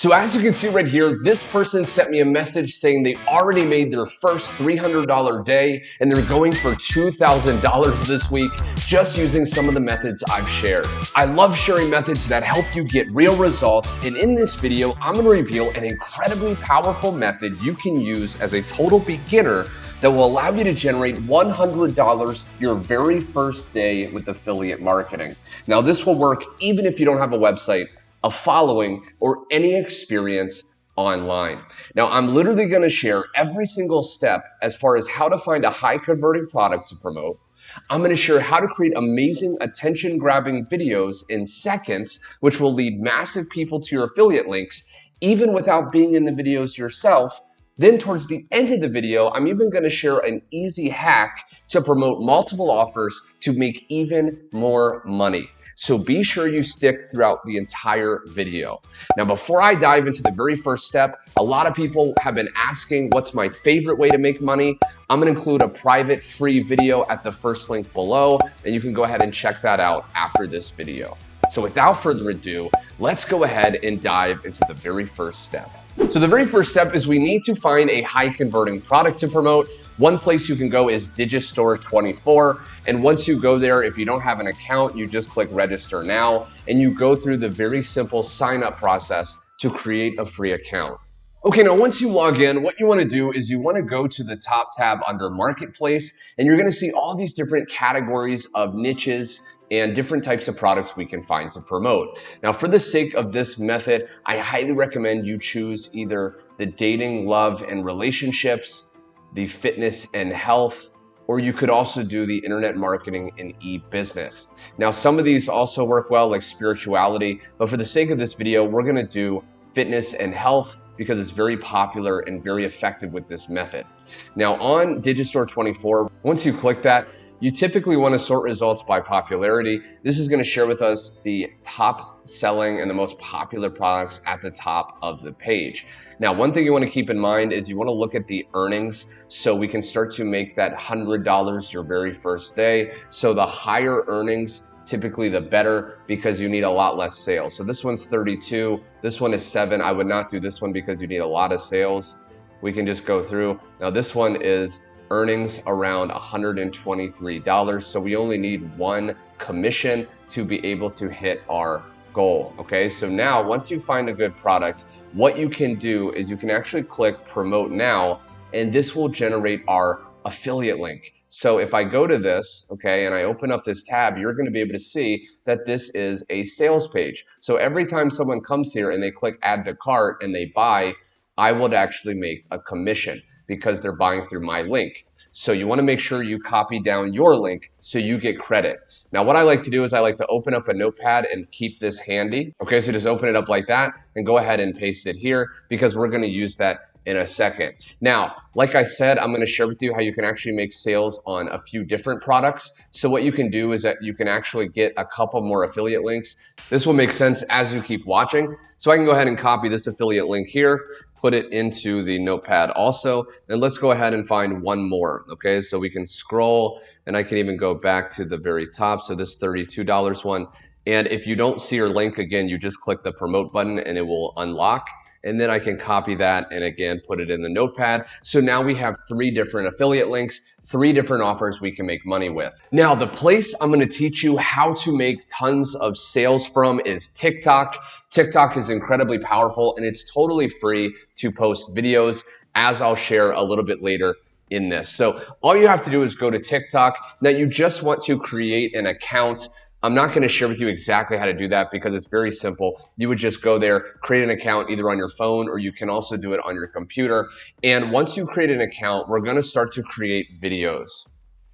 So as you can see right here, this person sent me a message saying they already made their first $300 day and they're going for $2,000 this week just using some of the methods I've shared. I love sharing methods that help you get real results, and in this video, I'm going to reveal an incredibly powerful method you can use as a total beginner that will allow you to generate $100 your very first day with affiliate marketing. Now, this will work even if you don't have a website, a following, or any experience online. Now, I'm literally going to share every single step as far as how to find a high converting product to promote. I'm going to share how to create amazing attention grabbing videos in seconds, which will lead massive people to your affiliate links, even without being in the videos yourself. Then towards the end of the video, I'm even going to share an easy hack to promote multiple offers to make even more money. So be sure you stick throughout the entire video. Now, before I dive into the very first step, a lot of people have been asking what's my favorite way to make money. I'm going to include a private free video at the first link below, and you can go ahead and check that out after this video. So without further ado, let's go ahead and dive into the very first step. So the very first step is we need to find a high converting product to promote. One place you can go is Digistore24. And once you go there, if you don't have an account, you just click register now and you go through the very simple sign up process to create a free account. Okay, now once you log in, what you want to do is you want to go to the top tab under Marketplace, and you're going to see all these different categories of niches and different types of products we can find to promote. Now, for the sake of this method, I highly recommend you choose either the dating, love, and relationships, the fitness and health, or you could also do the internet marketing and e-business. Now, some of these also work well, like spirituality, but for the sake of this video, we're gonna do fitness and health because it's very popular and very effective with this method. Now, on Digistore24, once you click that, you typically want to sort results by popularity. This is going to share with us the top selling and the most popular products at the top of the page. Now, one thing you want to keep in mind is you want to look at the earnings so we can start to make that $100 your very first day. So the higher earnings, typically the better, because you need a lot less sales. So this one's 32, this one is 7. I would not do this one because you need a lot of sales. We can just go through. Now this one is earnings around $123. So we only need one commission to be able to hit our goal. Okay, so now once you find a good product, what you can do is you can actually click promote now, and this will generate our affiliate link. So if I go to this, okay, and I open up this tab, you're going to be able to see that this is a sales page. So every time someone comes here and they click add to cart and they buy, I would actually make a commission because they're buying through my link. So you want to make sure you copy down your link so you get credit. Now, what I like to do is I like to open up a notepad and keep this handy. Okay, so just open it up like that and go ahead and paste it here because we're going to use that in a second. Now, like I said, I'm going to share with you how you can actually make sales on a few different products. So what you can do is that you can actually get a couple more affiliate links. This will make sense as you keep watching. So I can go ahead and copy this affiliate link here, put it into the notepad also, and let's go ahead and find one more. Okay, so we can scroll and I can even go back to the very top. So this $32 one. And if you don't see your link, again, you just click the promote button and it will unlock. And then I can copy that and again, put it in the notepad. So now we have 3 different affiliate links, 3 different offers we can make money with. Now, the place I'm going to teach you how to make tons of sales from is TikTok. TikTok is incredibly powerful and it's totally free to post videos, as I'll share a little bit later in this. So all you have to do is go to TikTok. Now, you just want to create an account. I'm not going to share with you exactly how to do that because it's very simple. You would just go there, create an account either on your phone, or you can also do it on your computer. And once you create an account, we're going to start to create videos.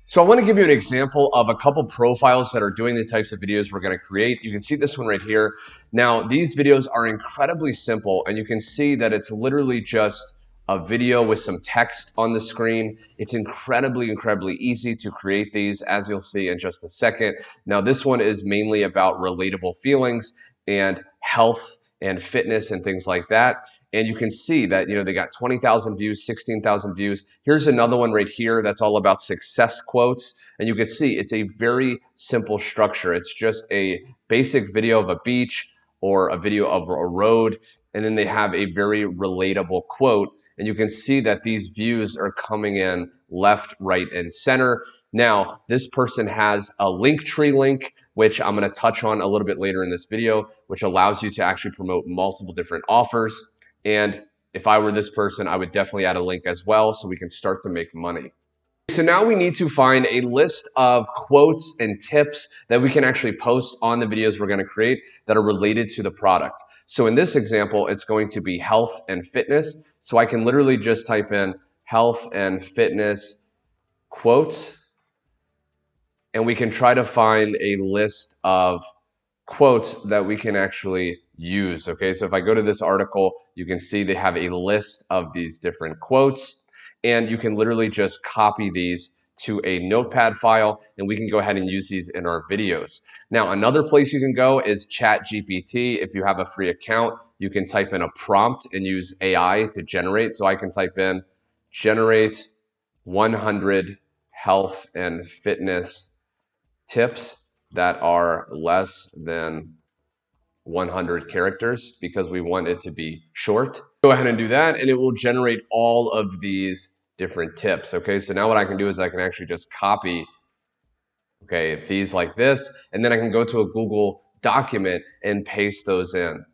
So I want to give you an example of a couple profiles that are doing the types of videos we're going to create. You can see this one right here. Now, these videos are incredibly simple, and you can see that it's literally just a video with some text on the screen. It's incredibly easy to create these, as you'll see in just a second. Now, this one is mainly about relatable feelings and health and fitness and things like that. And you can see that, they got 20,000 views, 16,000 views. Here's another one right here that's all about success quotes. And you can see it's a very simple structure. It's just a basic video of a beach or a video of a road. and then they have a very relatable quote. And you can see that these views are coming in left, right, and center. Now, this person has a Linktree link, which I'm going to touch on a little bit later in this video, which allows you to actually promote multiple different offers. And if I were this person, I would definitely add a link as well so we can start to make money. So now we need to find a list of quotes and tips that we can actually post on the videos we're going to create that are related to the product. So in this example, it's going to be health and fitness. So I can literally just type in health and fitness quotes, and we can try to find a list of quotes that we can actually use. Okay, so if I go to this article, you can see they have a list of these different quotes, and you can literally just copy these to a notepad file, and we can go ahead and use these in our videos. Now, another place you can go is ChatGPT. If you have a free account, you can type in a prompt and use AI to generate. So I can type in generate 100 health and fitness tips that are less than 100 characters because we want it to be short. Go ahead and do that, and it will generate all of these different tips. Okay, so now what I can do is I can actually just copy, okay, these like this, and then I can go to a Google document and paste those in.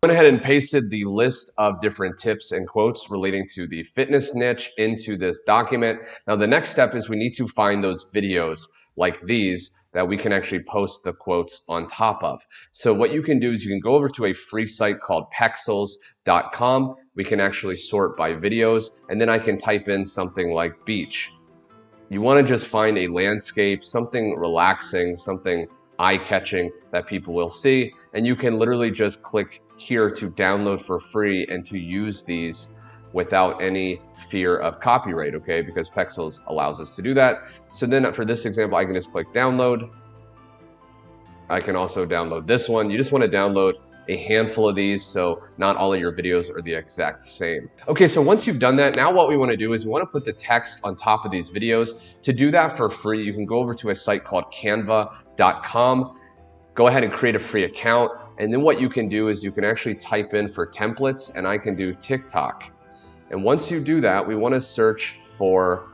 I went ahead and pasted the list of different tips and quotes relating to the fitness niche into this document. Now the next step is we need to find those videos like these that we can actually post the quotes on top of. So what you can do is you can go over to a free site called 𝐏𝐸𝐴𝐳.com. We can actually sort by videos, and then I can type in something like beach. You want to just find a landscape, something relaxing, something eye-catching that people will see, and you can literally just click here to download for free and to use these without any fear of copyright, okay? Because Pexels allows us to do that. So then for this example, I can just click download. I can also download this one. You just want to download a handful of these, so not all of your videos are the exact same. Okay, so once you've done that, now what we want to do is we want to put the text on top of these videos. To do that for free, you can go over to a site called canva.com. Go ahead and create a free account. And then what you can do is you can actually type in for templates, and I can do TikTok. And once you do that, we want to search for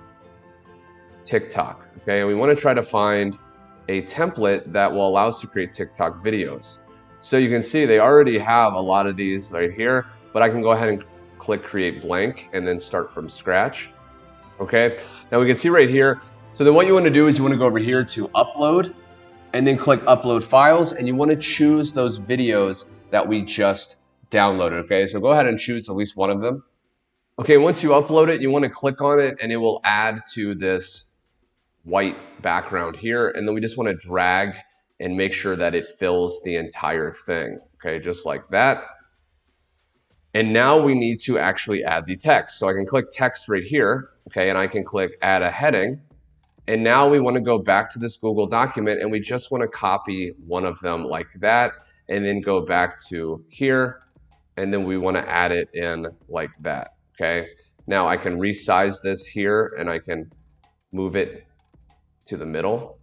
TikTok, okay? And we want to try to find a template that will allow us to create TikTok videos. So you can see they already have a lot of these right here, but I can go ahead and click create blank and then start from scratch, okay? Now we can see right here. So then what you want to do is you want to go over here to upload and then click upload files, and you want to choose those videos that we just downloaded, okay? So go ahead and choose at least one of them. Okay, once you upload it, you want to click on it and it will add to this white background here, and then we just want to drag and make sure that it fills the entire thing, okay, just like that. And now we need to actually add the text. So I can click text right here, okay, and I can click add a heading. And now we want to go back to this Google document, and we just want to copy one of them like that, and then go back to here, and then we want to add it in like that, okay? Now I can resize this here, and I can move it to the middle,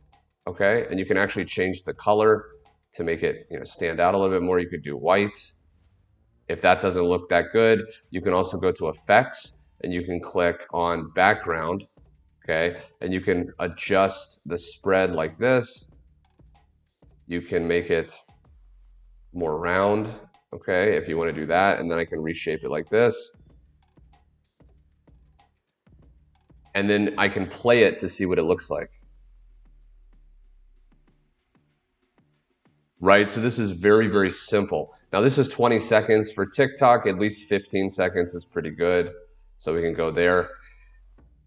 okay? And you can actually change the color to make it, stand out a little bit more. You could do white. If that doesn't look that good, you can also go to effects, and you can click on background, okay? And you can adjust the spread like this. You can make it more round, okay, if you want to do that. And then I can reshape it like this. And then I can play it to see what it looks like. Right, so this is very, very simple. Now this is 20 seconds. For TikTok, at least 15 seconds is pretty good. So we can go there.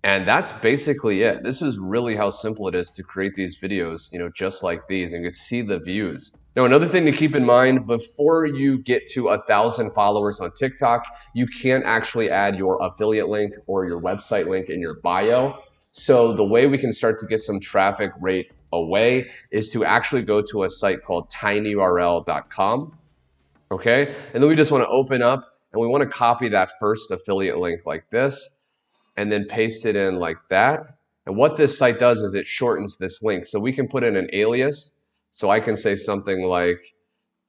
And that's basically it. This is really how simple it is to create these videos, just like these, and you can see the views. Now, another thing to keep in mind, before you get to 1,000 followers on TikTok, you can't actually add your affiliate link or your website link in your bio. So the way we can start to get some traffic right away is to actually go to a site called tinyurl.com, okay? And then we just want to open up, and we want to copy that first affiliate link like this, and then paste it in like that. And what this site does is it shortens this link. So we can put in an alias. So I can say something like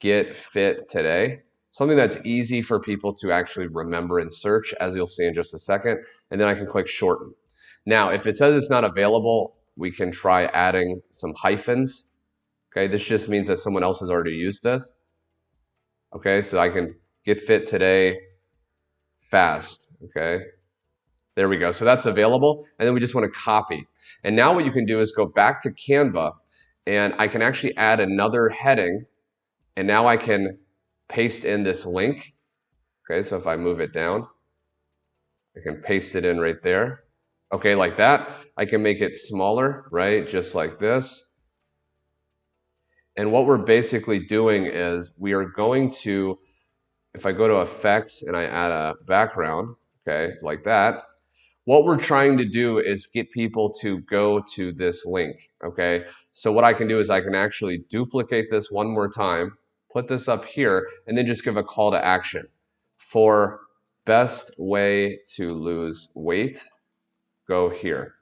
get fit today. something that's easy for people to actually remember and search, as you'll see in just a second. And then I can click shorten. Now, if it says it's not available, we can try adding some hyphens. Okay, this just means that someone else has already used this. Okay, so I can get fit today fast. Okay, there we go. So that's available. And then we just want to copy. And now what you can do is go back to Canva, and I can actually add another heading. And now I can paste in this link. Okay, so if I move it down, I can paste it in right there. Okay, like that. I can make it smaller, right? Just like this. And what we're basically doing is we are going to, if I go to effects and I add a background, okay, like that, what we're trying to do is get people to go to this link, okay? So what I can do is I can actually duplicate this one more time, put this up here, and then just give a call to action. For best way to lose weight, go here.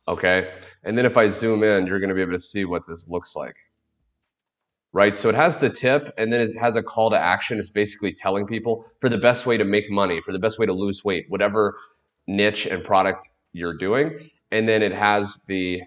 Okay, and then if I zoom in, you're gonna be able to see what this looks like. Right, so it has the tip, and then it has a call to action. It's basically telling people for the best way to make money, for the best way to lose weight, whatever niche and product you're doing. And then it has the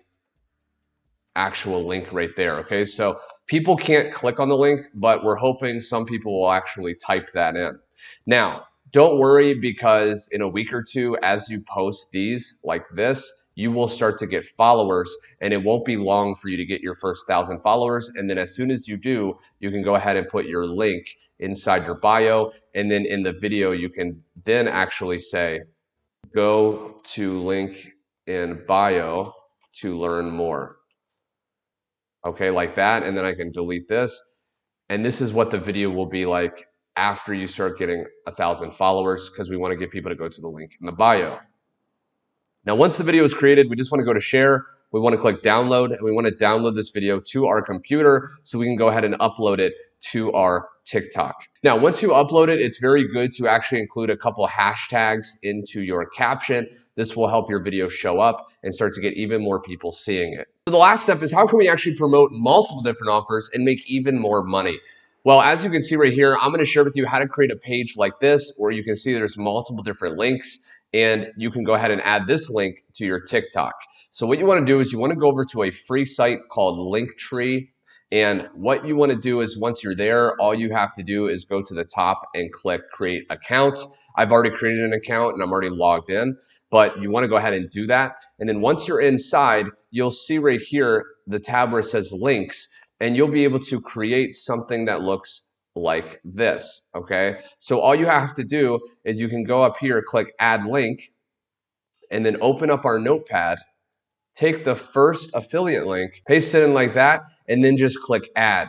actual link right there, okay? So people can't click on the link, but we're hoping some people will actually type that in. Now, don't worry, because in a week or two, as you post these like this, you will start to get followers, and it won't be long for you to get your first 1,000 followers. And then as soon as you do, you can go ahead and put your link inside your bio. And then in the video, you can then actually say, go to link in bio to learn more. Okay, like that. And then I can delete this. And this is what the video will be like after you start getting 1,000 followers, because we want to get people to go to the link in the bio. Now, once the video is created, we just want to go to share. We want to click download, and we want to download this video to our computer so we can go ahead and upload it to our TikTok. Now, once you upload it, it's very good to actually include a couple hashtags into your caption. This will help your video show up and start to get even more people seeing it. So the last step is, how can we actually promote multiple different offers and make even more money? Well, as you can see right here, I'm going to share with you how to create a page like this, where you can see there's multiple different links, and you can go ahead and add this link to your TikTok. So what you want to do is you want to go over to a free site called Linktree. And what you want to do is, once you're there, all you have to do is go to the top and click create account. I've already created an account and I'm already logged in, but you want to go ahead and do that. And then once you're inside, you'll see right here the tab where it says links, and you'll be able to create something that looks like this, okay? So all you have to do is you can go up here, click add link, and then open up our notepad, take the first affiliate link, paste it in like that, and then just click add.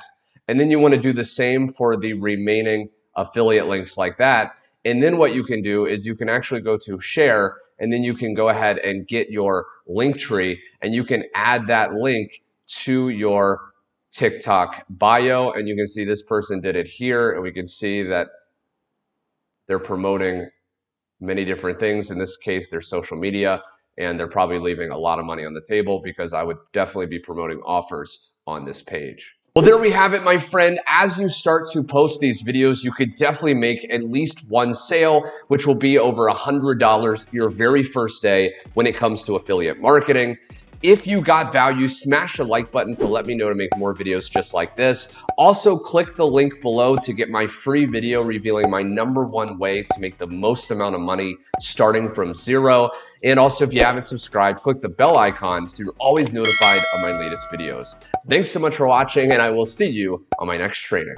And then you want to do the same for the remaining affiliate links like that. And then what you can do is you can actually go to share, and then you can go ahead and get your link tree, and you can add that link to your TikTok bio. And you can see this person did it here, and we can see that they're promoting many different things. In this case, their social media, and they're probably leaving a lot of money on the table, because I would definitely be promoting offers on this page. Well, there we have it, my friend. As you start to post these videos, you could definitely make at least one sale, which will be over $100 your very first day when it comes to affiliate marketing. If you got value, smash the like button to let me know to make more videos just like this. Also, click the link below to get my free video revealing my #1 way to make the most amount of money starting from zero. And also, if you haven't subscribed, click the bell icon so you're always notified of my latest videos. Thanks so much for watching, and I will see you on my next training.